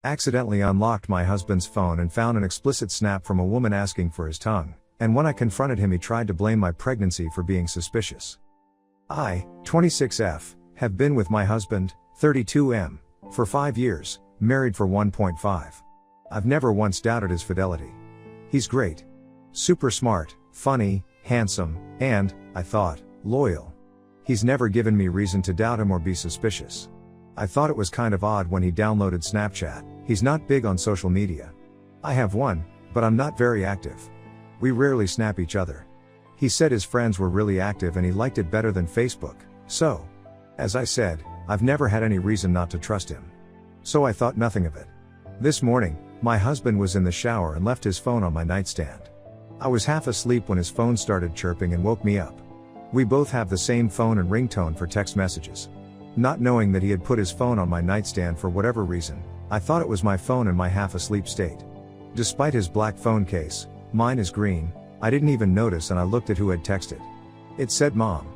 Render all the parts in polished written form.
Accidentally unlocked my husband's phone and found an explicit snap from a woman asking for his tongue, and when I confronted him he tried to blame my pregnancy for being suspicious. I, 26F, have been with my husband, 32M, for 5 years, married for 1.5. I've never once doubted his fidelity. He's great. Super smart, funny, handsome, and, I thought, loyal. He's never given me reason to doubt him or be suspicious. I thought it was kind of odd when he downloaded Snapchat. He's not big on social media. I have one, but I'm not very active. We rarely snap each other. He said his friends were really active and he liked it better than Facebook, so. As I said, I've never had any reason not to trust him. So I thought nothing of it. This morning, my husband was in the shower and left his phone on my nightstand. I was half asleep when his phone started chirping and woke me up. We both have the same phone and ringtone for text messages. Not knowing that he had put his phone on my nightstand for whatever reason, I thought it was my phone in my half-asleep state. Despite his black phone case, mine is green, I didn't even notice and I looked at who had texted. It said Mom.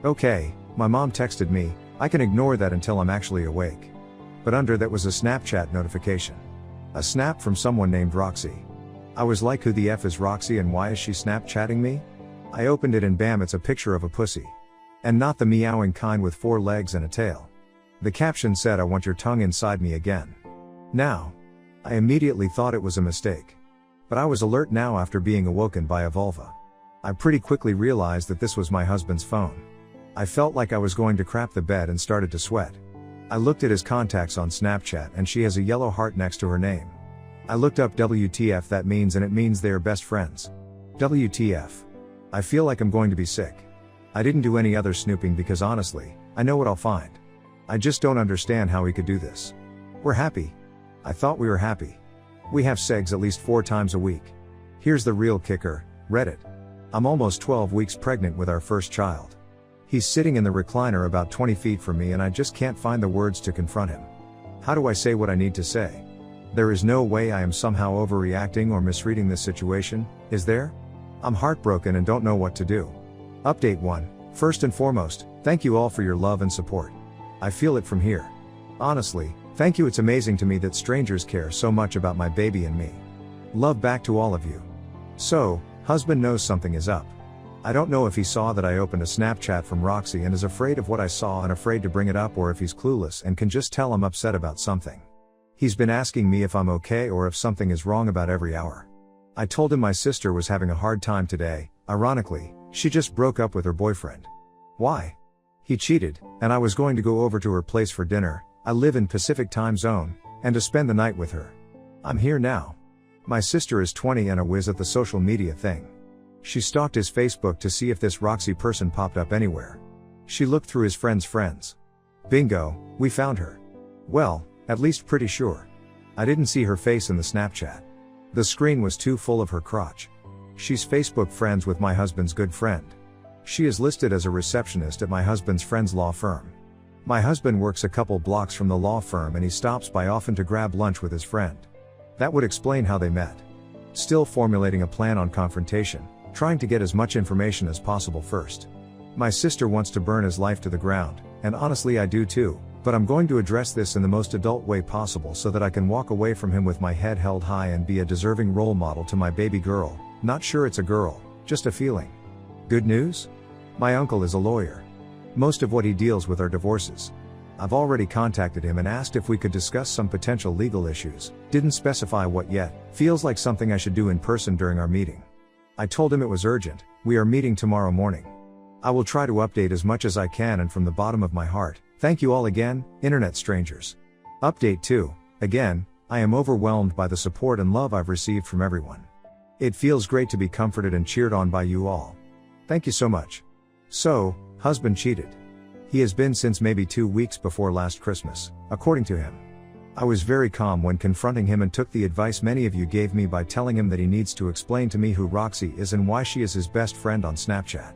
Okay, my mom texted me, I can ignore that until I'm actually awake. But under that was a Snapchat notification. A snap from someone named Roxy. I was like, who the F is Roxy and why is she Snapchatting me? I opened it and bam, it's a picture of a pussy. And not the meowing kind with 4 legs and a tail. The caption said, I want your tongue inside me again. Now. I immediately thought it was a mistake. But I was alert now after being awoken by a vulva. I pretty quickly realized that this was my husband's phone. I felt like I was going to crap the bed and started to sweat. I looked at his contacts on Snapchat and she has a yellow heart next to her name. I looked up WTF that means and it means they are best friends. WTF. I feel like I'm going to be sick. I didn't do any other snooping because honestly, I know what I'll find. I just don't understand how he could do this. We're happy. I thought we were happy. We have sex at least 4 times a week. Here's the real kicker, Reddit. I'm almost 12 weeks pregnant with our first child. He's sitting in the recliner about 20 feet from me and I just can't find the words to confront him. How do I say what I need to say? There is no way I am somehow overreacting or misreading this situation, is there? I'm heartbroken and don't know what to do. Update 1. First and foremost, thank you all for your love and support. I feel it from here. Honestly, thank you. It's amazing to me that strangers care so much about my baby and me. Love back to all of you. So, husband knows something is up. I don't know if he saw that I opened a Snapchat from Roxy and is afraid of what I saw and afraid to bring it up, or if he's clueless and can just tell I'm upset about something. He's been asking me if I'm okay or if something is wrong about every hour. I told him my sister was having a hard time today. Ironically, she just broke up with her boyfriend. Why? He cheated, and I was going to go over to her place for dinner. I live in Pacific time zone, and to spend the night with her. I'm here now. My sister is 20 and a whiz at the social media thing. She stalked his Facebook to see if this Roxy person popped up anywhere. She looked through his friends. Bingo, we found her. Well, at least pretty sure. I didn't see her face in the Snapchat. The screen was too full of her crotch. She's Facebook friends with my husband's good friend. She is listed as a receptionist at my husband's friend's law firm. My husband works a couple blocks from the law firm and he stops by often to grab lunch with his friend. That would explain how they met. Still formulating a plan on confrontation, trying to get as much information as possible first. My sister wants to burn his life to the ground, and honestly I do too, but I'm going to address this in the most adult way possible so that I can walk away from him with my head held high and be a deserving role model to my baby girl. Not sure it's a girl, just a feeling. Good news? My uncle is a lawyer. Most of what he deals with are divorces. I've already contacted him and asked if we could discuss some potential legal issues, didn't specify what yet, feels like something I should do in person during our meeting. I told him it was urgent. We are meeting tomorrow morning. I will try to update as much as I can, and from the bottom of my heart, thank you all again, internet strangers. Update 2. Again, I am overwhelmed by the support and love I've received from everyone. It feels great to be comforted and cheered on by you all. Thank you so much. So, husband cheated. He has been since maybe 2 weeks before last Christmas, according to him. I was very calm when confronting him and took the advice many of you gave me by telling him that he needs to explain to me who Roxy is and why she is his best friend on Snapchat.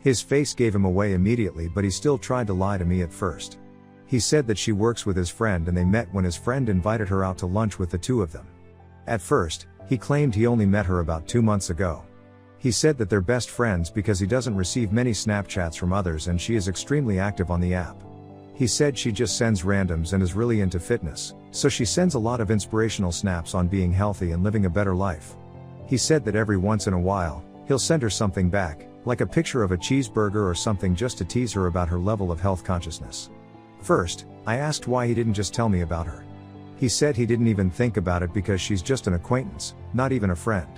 His face gave him away immediately, but he still tried to lie to me at first. He said that she works with his friend and they met when his friend invited her out to lunch with the two of them. At first, he claimed he only met her about 2 months ago. He said that they're best friends because he doesn't receive many Snapchats from others and she is extremely active on the app. He said she just sends randoms and is really into fitness, so she sends a lot of inspirational snaps on being healthy and living a better life. He said that every once in a while, he'll send her something back, like a picture of a cheeseburger or something just to tease her about her level of health consciousness. First, I asked why he didn't just tell me about her. He said he didn't even think about it because she's just an acquaintance, not even a friend.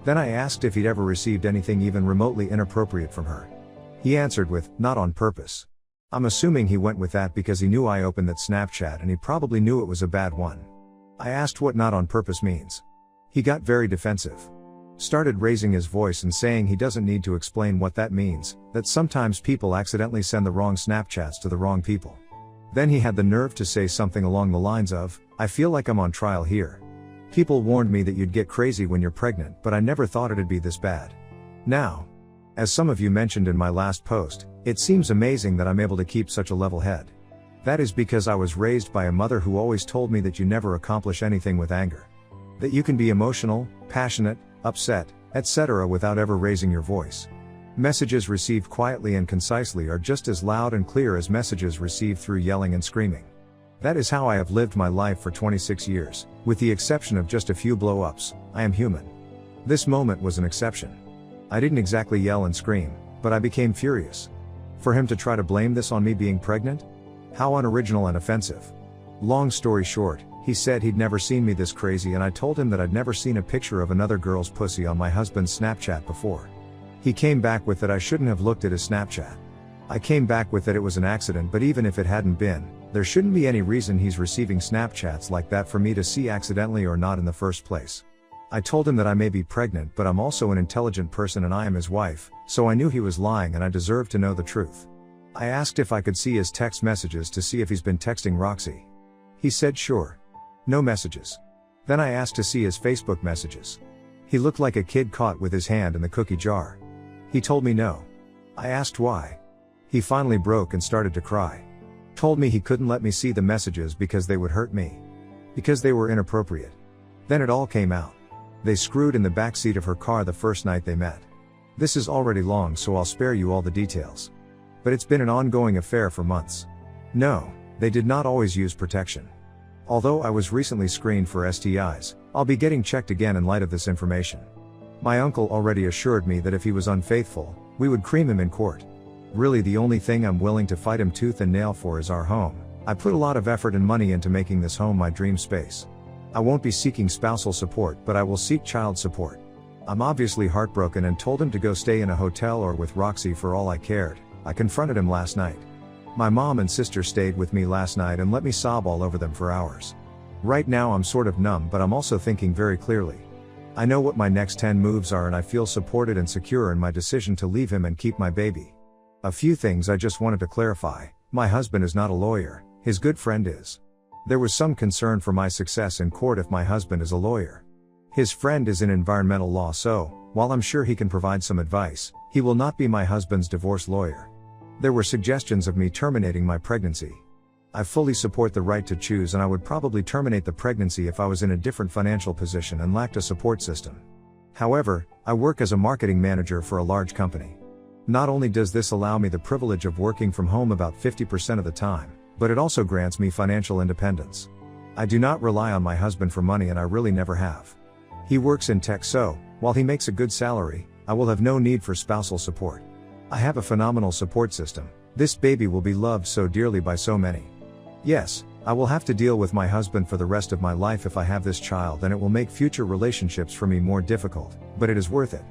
Then I asked if he'd ever received anything even remotely inappropriate from her. He answered with, "Not on purpose." I'm assuming he went with that because he knew I opened that Snapchat and he probably knew it was a bad one. I asked what not on purpose means. He got very defensive. Started raising his voice and saying he doesn't need to explain what that means, that sometimes people accidentally send the wrong Snapchats to the wrong people. Then he had the nerve to say something along the lines of, "I feel like I'm on trial here. People warned me that you'd get crazy when you're pregnant, but I never thought it'd be this bad." Now, as some of you mentioned in my last post, it seems amazing that I'm able to keep such a level head. That is because I was raised by a mother who always told me that you never accomplish anything with anger. That you can be emotional, passionate, upset, etc. without ever raising your voice. Messages received quietly and concisely are just as loud and clear as messages received through yelling and screaming. That is how I have lived my life for 26 years, with the exception of just a few blow-ups. I am human. This moment was an exception. I didn't exactly yell and scream, but I became furious. For him to try to blame this on me being pregnant? How unoriginal and offensive. Long story short, he said he'd never seen me this crazy and I told him that I'd never seen a picture of another girl's pussy on my husband's Snapchat before. He came back with that I shouldn't have looked at his Snapchat. I came back with that it was an accident, but even if it hadn't been, there shouldn't be any reason he's receiving Snapchats like that for me to see accidentally or not in the first place. I told him that I may be pregnant, but I'm also an intelligent person and I am his wife, so I knew he was lying and I deserved to know the truth. I asked if I could see his text messages to see if he's been texting Roxy. He said sure. No messages. Then I asked to see his Facebook messages. He looked like a kid caught with his hand in the cookie jar. He told me no. I asked why. He finally broke and started to cry. Told me he couldn't let me see the messages because they would hurt me. Because they were inappropriate. Then it all came out. They screwed in the backseat of her car the first night they met. This is already long, so I'll spare you all the details. But it's been an ongoing affair for months. No, they did not always use protection. Although I was recently screened for STIs, I'll be getting checked again in light of this information. My uncle already assured me that if he was unfaithful, we would cream him in court. Really the only thing I'm willing to fight him tooth and nail for is our home. I put a lot of effort and money into making this home my dream space. I won't be seeking spousal support, but I will seek child support. I'm obviously heartbroken and told him to go stay in a hotel or with Roxy for all I cared. I confronted him last night. My mom and sister stayed with me last night and let me sob all over them for hours. Right now I'm sort of numb, but I'm also thinking very clearly. I know what my next 10 moves are and I feel supported and secure in my decision to leave him and keep my baby. A few things I just wanted to clarify. My husband is not a lawyer, his good friend is. There was some concern for my success in court if my husband is a lawyer. His friend is in environmental law, so, while I'm sure he can provide some advice, he will not be my husband's divorce lawyer. There were suggestions of me terminating my pregnancy. I fully support the right to choose and I would probably terminate the pregnancy if I was in a different financial position and lacked a support system. However, I work as a marketing manager for a large company. Not only does this allow me the privilege of working from home about 50% of the time, but it also grants me financial independence. I do not rely on my husband for money and I really never have. He works in tech, so, while he makes a good salary, I will have no need for spousal support. I have a phenomenal support system. This baby will be loved so dearly by so many. Yes, I will have to deal with my husband for the rest of my life if I have this child, and it will make future relationships for me more difficult, but it is worth it.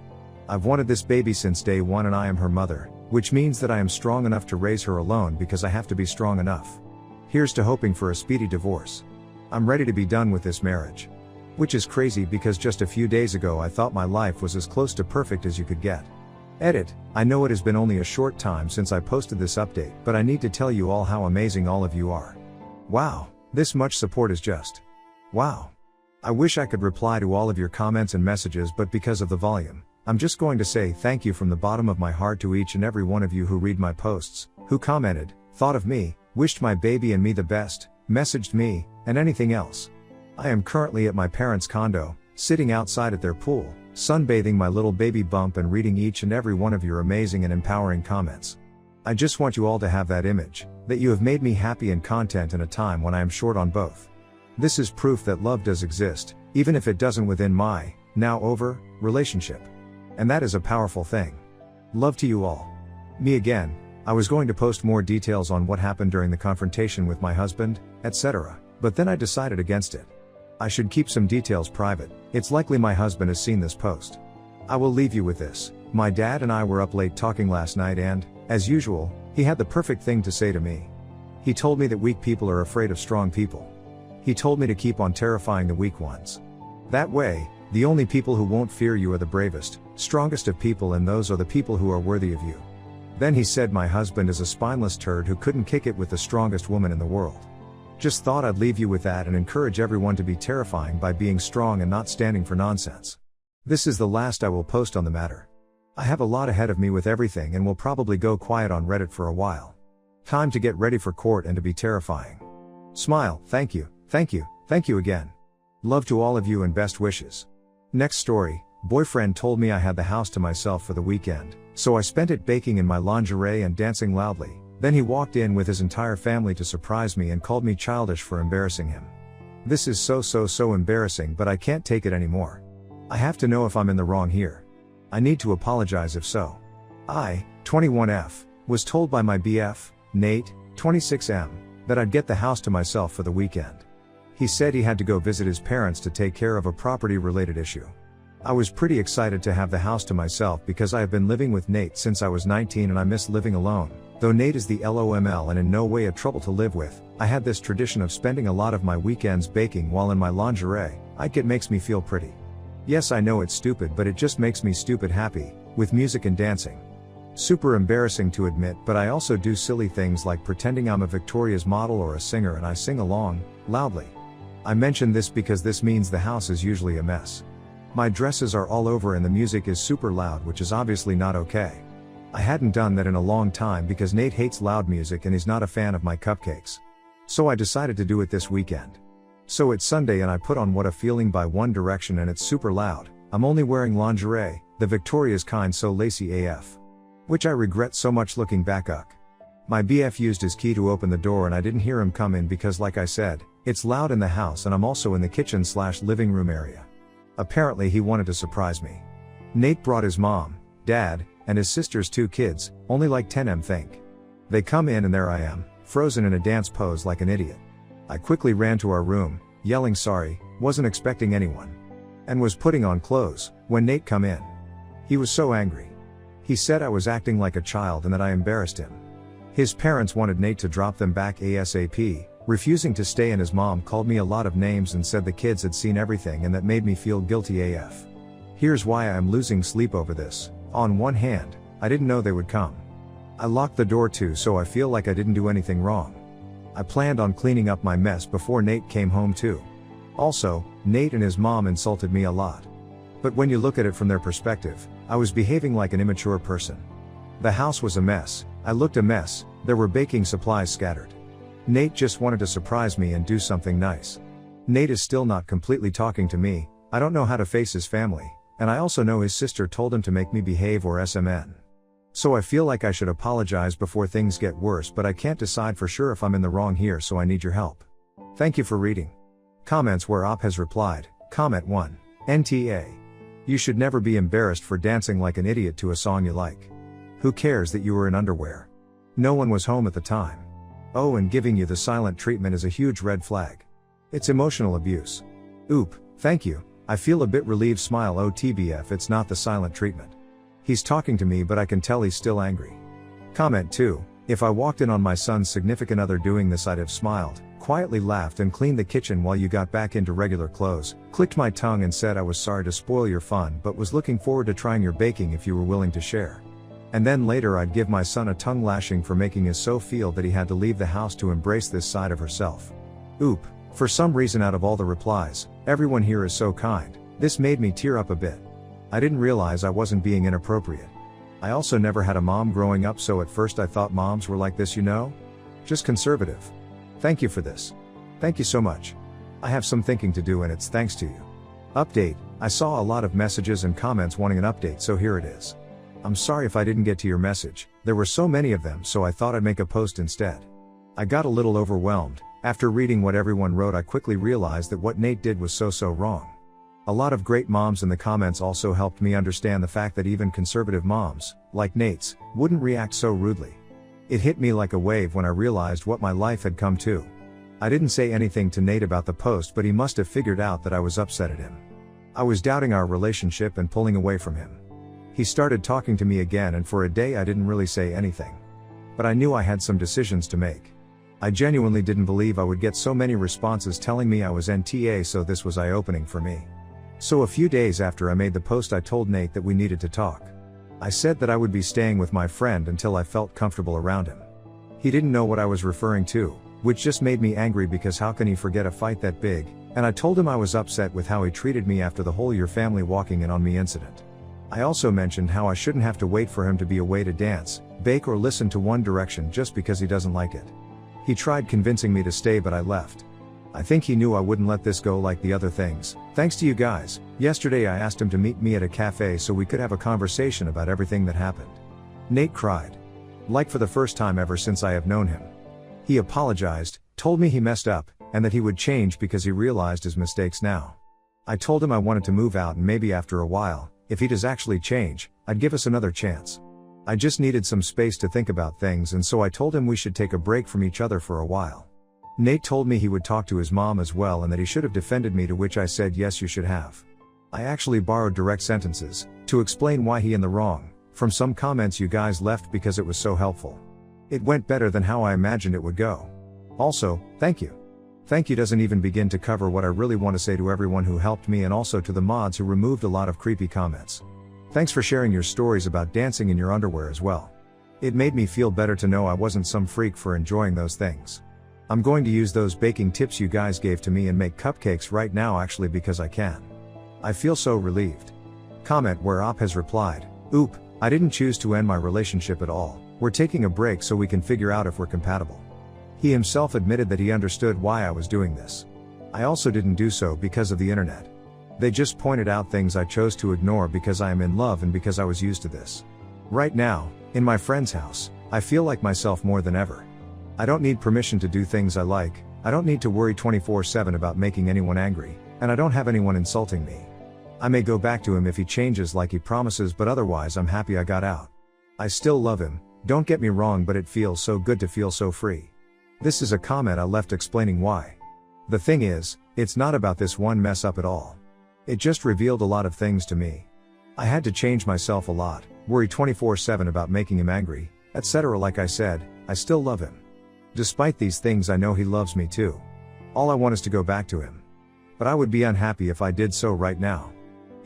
I've wanted this baby since day one and I am her mother, which means that I am strong enough to raise her alone because I have to be strong enough. Here's to hoping for a speedy divorce. I'm ready to be done with this marriage. Which is crazy because just a few days ago I thought my life was as close to perfect as you could get. Edit, I know it has been only a short time since I posted this update, but I need to tell you all how amazing all of you are. Wow, this much support is just wow. I wish I could reply to all of your comments and messages, but because of the volume, I'm just going to say thank you from the bottom of my heart to each and every one of you who read my posts, who commented, thought of me, wished my baby and me the best, messaged me, and anything else. I am currently at my parents' condo, sitting outside at their pool, sunbathing my little baby bump and reading each and every one of your amazing and empowering comments. I just want you all to have that image, that you have made me happy and content in a time when I am short on both. This is proof that love does exist, even if it doesn't within my, now over, relationship. And that is a powerful thing. Love to you all. Me again. I was going to post more details on what happened during the confrontation with my husband, etc., but then I decided against it. I should keep some details private. It's likely my husband has seen this post. I will leave you with this. My dad and I were up late talking last night and, as usual, he had the perfect thing to say to me. He told me that weak people are afraid of strong people. He told me to keep on terrifying the weak ones. That way, the only people who won't fear you are the bravest, strongest of people, and those are the people who are worthy of you. Then he said my husband is a spineless turd who couldn't kick it with the strongest woman in the world. Just thought I'd leave you with that and encourage everyone to be terrifying by being strong and not standing for nonsense. This is the last I will post on the matter. I have a lot ahead of me with everything and will probably go quiet on Reddit for a while. Time to get ready for court and to be terrifying. Smile, thank you again. Love to all of you and best wishes. Next story, boyfriend told me I had the house to myself for the weekend, so I spent it baking in my lingerie and dancing loudly. Then he walked in with his entire family to surprise me and called me childish for embarrassing him. This is so embarrassing, but I can't take it anymore. I have to know if I'm in the wrong here. I need to apologize if so. I, 21F, was told by my BF, Nate, 26M, that I'd get the house to myself for the weekend. He said he had to go visit his parents to take care of a property-related issue. I was pretty excited to have the house to myself because I have been living with Nate since I was 19 and I miss living alone. Though Nate is the LOML and in no way a trouble to live with, I had this tradition of spending a lot of my weekends baking while in my lingerie. It makes me feel pretty. Yes, I know it's stupid, but it just makes me stupid happy, with music and dancing. Super embarrassing to admit, but I also do silly things like pretending I'm a Victoria's model or a singer and I sing along, loudly. I mention this because this means the house is usually a mess. My dresses are all over and the music is super loud, which is obviously not okay. I hadn't done that in a long time because Nate hates loud music and he's not a fan of my cupcakes. So I decided to do it this weekend. So it's Sunday and I put on What a Feeling by One Direction and it's super loud. I'm only wearing lingerie, the Victoria's kind, so lacy AF. Which I regret so much looking back. My BF used his key to open the door and I didn't hear him come in because, like I said, it's loud in the house and I'm also in the kitchen/living room area. Apparently he wanted to surprise me. Nate brought his mom, dad, and his sister's 2 kids, only like 10M think. They come in and there I am, frozen in a dance pose like an idiot. I quickly ran to our room, yelling sorry, wasn't expecting anyone. And was putting on clothes, when Nate come in. He was so angry. He said I was acting like a child and that I embarrassed him. His parents wanted Nate to drop them back ASAP, refusing to stay, and his mom called me a lot of names and said the kids had seen everything and that made me feel guilty AF. Here's why I am losing sleep over this. On one hand, I didn't know they would come. I locked the door too, so I feel like I didn't do anything wrong. I planned on cleaning up my mess before Nate came home too. Also, Nate and his mom insulted me a lot. But when you look at it from their perspective, I was behaving like an immature person. The house was a mess, I looked a mess, there were baking supplies scattered. Nate just wanted to surprise me and do something nice. Nate is still not completely talking to me, I don't know how to face his family, and I also know his sister told him to make me behave or SMN. So I feel like I should apologize before things get worse, but I can't decide for sure if I'm in the wrong here, so I need your help. Thank you for reading. Comments where Op has replied. Comment 1. NTA. You should never be embarrassed for dancing like an idiot to a song you like. Who cares that you were in underwear? No one was home at the time. Oh, and giving you the silent treatment is a huge red flag. It's emotional abuse. Oop, thank you, I feel a bit relieved. Smile. OTBF, it's not the silent treatment. He's talking to me, but I can tell he's still angry. Comment 2. If I walked in on my son's significant other doing this, I'd have smiled, quietly laughed and cleaned the kitchen while you got back into regular clothes, clicked my tongue and said I was sorry to spoil your fun but was looking forward to trying your baking if you were willing to share. And then later I'd give my son a tongue lashing for making his so feel that he had to leave the house to embrace this side of herself. Oop, for some reason out of all the replies, everyone here is so kind, this made me tear up a bit. I didn't realize I wasn't being inappropriate. I also never had a mom growing up, so at first I thought moms were like this, you know? Just conservative. Thank you for this. Thank you so much. I have some thinking to do and it's thanks to you. Update, I saw a lot of messages and comments wanting an update, so here it is. I'm sorry if I didn't get to your message, There were so many of them, so I thought I'd make a post instead. I got a little overwhelmed. After reading what everyone wrote, I quickly realized that what Nate did was so wrong. A lot of great moms in the comments also helped me understand the fact that even conservative moms, like Nate's, wouldn't react so rudely. It hit me like a wave when I realized what my life had come to. I didn't say anything to Nate about the post, but he must have figured out that I was upset at him. I was doubting our relationship and pulling away from him. He started talking to me again, and for a day I didn't really say anything. But I knew I had some decisions to make. I genuinely didn't believe I would get so many responses telling me I was NTA, so this was eye-opening for me. So a few days after I made the post, I told Nate that we needed to talk. I said that I would be staying with my friend until I felt comfortable around him. He didn't know what I was referring to, which just made me angry because how can he forget a fight that big, and I told him I was upset with how he treated me after the whole "your family walking in on me" incident. I also mentioned how I shouldn't have to wait for him to be away to dance, bake or listen to One Direction just because he doesn't like it. He tried convincing me to stay, but I left. I think he knew I wouldn't let this go like the other things. Thanks to you guys, yesterday I asked him to meet me at a cafe so we could have a conversation about everything that happened. Nate cried. Like for the first time ever since I have known him. He apologized, told me he messed up, and that he would change because he realized his mistakes now. I told him I wanted to move out, and maybe after a while, if he does actually change, I'd give us another chance. I just needed some space to think about things, and so I told him we should take a break from each other for a while. Nate told me he would talk to his mom as well and that he should have defended me, to which I said yes, you should have. I actually borrowed direct sentences to explain why he in the wrong from some comments you guys left because it was so helpful. It went better than how I imagined it would go. Also, thank you. Thank you doesn't even begin to cover what I really want to say to everyone who helped me, and also to the mods who removed a lot of creepy comments. Thanks for sharing your stories about dancing in your underwear as well. It made me feel better to know I wasn't some freak for enjoying those things. I'm going to use those baking tips you guys gave to me and make cupcakes right now, actually, because I can. I feel so relieved. Comment where Op has replied, "Oop, I didn't choose to end my relationship at all. We're taking a break so we can figure out if we're compatible." He himself admitted that he understood why I was doing this. I also didn't do so because of the internet. They just pointed out things I chose to ignore because I am in love and because I was used to this. Right now, in my friend's house, I feel like myself more than ever. I don't need permission to do things I like, I don't need to worry 24/7 about making anyone angry, and I don't have anyone insulting me. I may go back to him if he changes like he promises, but otherwise I'm happy I got out. I still love him, don't get me wrong, but it feels so good to feel so free. This is a comment I left explaining why. The thing is, it's not about this one mess up at all. It just revealed a lot of things to me. I had to change myself a lot, worry 24/7 about making him angry, etc. Like I said, I still love him. Despite these things, I know he loves me too. All I want is to go back to him. But I would be unhappy if I did so right now.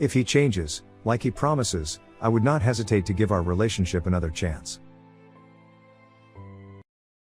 If he changes, like he promises, I would not hesitate to give our relationship another chance.